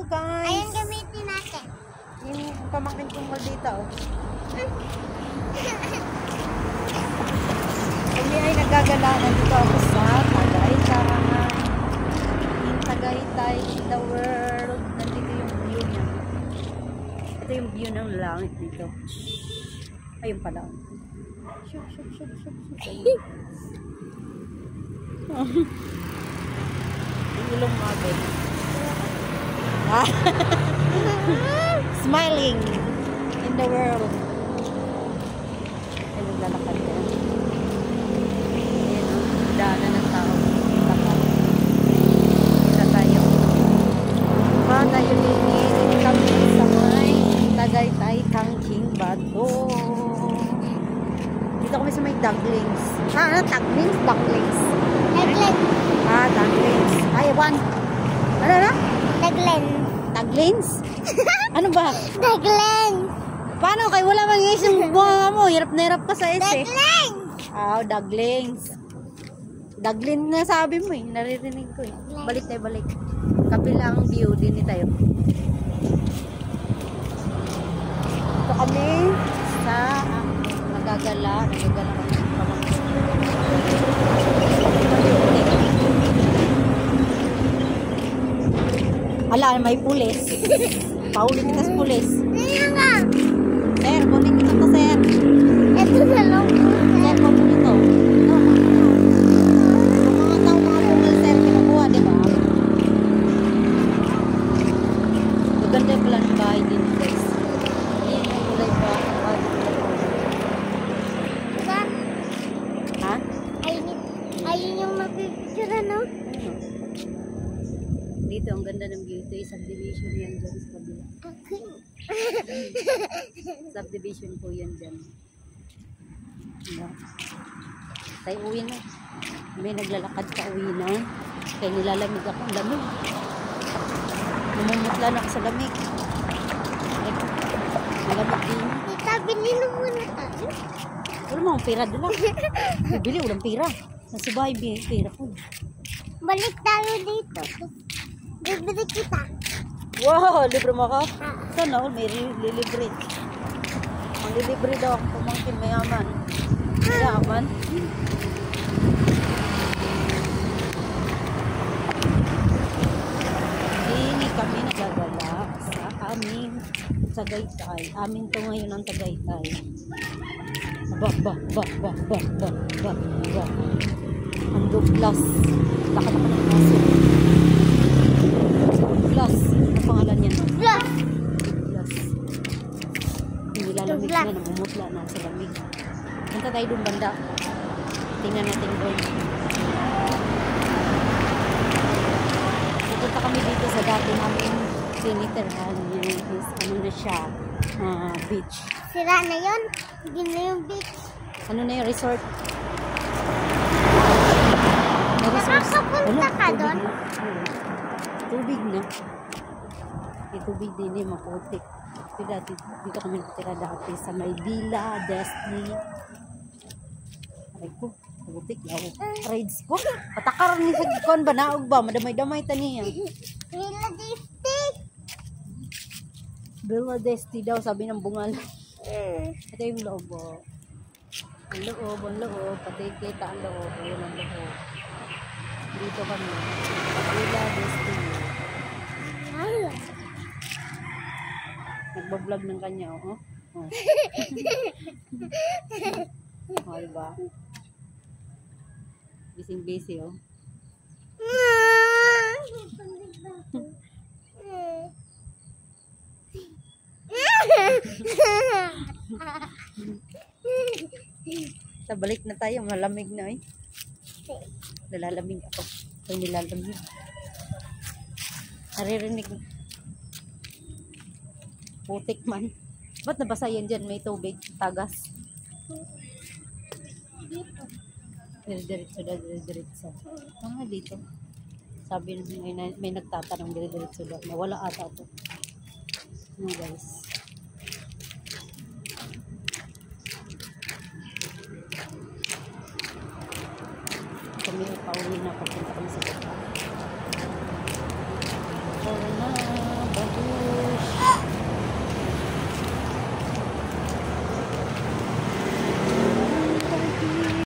guys. Ayan gamitin natin. Yung pamangkin kong maldita, oh. Kami ay nagagalakan dito ako sa Tagaytay. In Tagaytay, in the world. Nandito yung view niya. Ito yung view ng langit dito. Ayun pala. Shuk, shuk, shuk, shuk, shuk. Yung ilong mabig. Smiling in the world. Ay, naglalakad yan. Ayan, daanan ng tao. Lakad. Kita tayo. Tayo lingin kami sa may Tagaytay, Tangking Bato. Dito kami sa may dumplings. Ano? Dumplings? Dumplings. Dumplings. Ay, one. Ano? Taglens? Ano ba? Taglens. Paano kay wala mang isang bunga mo? Hirap na hirap ka sa ese. Taglens. Daglings. Daglin na sabi mo eh. Naririnig ko eh. Balik tayo, balik. Kabilang view din tayo. Ito kami sa nagagala kami pamangkin. Ala, may pulis. Pauli kita sa pulis. Ayan nga. Sir, kunin kita to, sir. Ito na lang. Sir, kunin ito. Ito, mga tao, mga pungal, sir, kinukuha, diba? Maganda pala ng bahay din, guys. Ayan, may kulay pa. Ha? Ayun yung mapipicture, ano? Dito, ang ganda ng view. Ito yung subdivision yan dyan sa kabila. Subdivision po yan dyan. Tayo uwi na. May naglalakad ka uwi na. Kaya nilalamig ako. Ang lamig. Namumutla na ako sa lamig. Malamig din. Tita, binili muna tayo. Wala mo, pera doon lang. Bibili, walang pera. Nasa bahay, pera ko. Balik tayo dito. Bibili kita. Wow, libre mo ka? Sana all may lilibre. Ang lilibre daw ang pamangkin mayaman. Mayaman? Hindi kami nagagala sa aming Tagaytay. Amin to ngayon ang Tagaytay. Ba. Ang Douglas. Lakad ako ng kaso. Douglas. Ano pangalan yan? Plus. Douglas. Nilalamig na, namumutla na sa lamig. Punta tayo doon banda. Tingnan natin doon. Pupunta kami dito sa dati namin siniterhan. Ano na siya? Beach. Sira na yun. Hindi na yung beach. Ano na yung resort? Nakakapunta ka doon? Tubig na. May tubig din eh, maputik. Dito kami natira dati sa may Villa Destiny. Aray ko, maputik yaw. Rides ko. Patakar ni Sagkon ba? Naog ba? Madamay-damay taniya. Villa Destiny. Villa Destiny daw, sabi ng bungal. Ito yung loob. Ang loob. Pati kita ang loob. Ayun ang loob. Dito kami. Villa Destiny. Nagbablog ng kanya, oh. Oh, diba? Busy, oh. Balik na tayo, malamig na eh. Nalalamig ako. Ay, nilalamig. Naririnig. Putik man. Ba't nabasa yan dyan? May tubig. Tagas. Diretso. Dito. Sabi may nagtatanong diretso daw. Nawala ata ito. Ano guys. Kami pauwi na papunta kami sa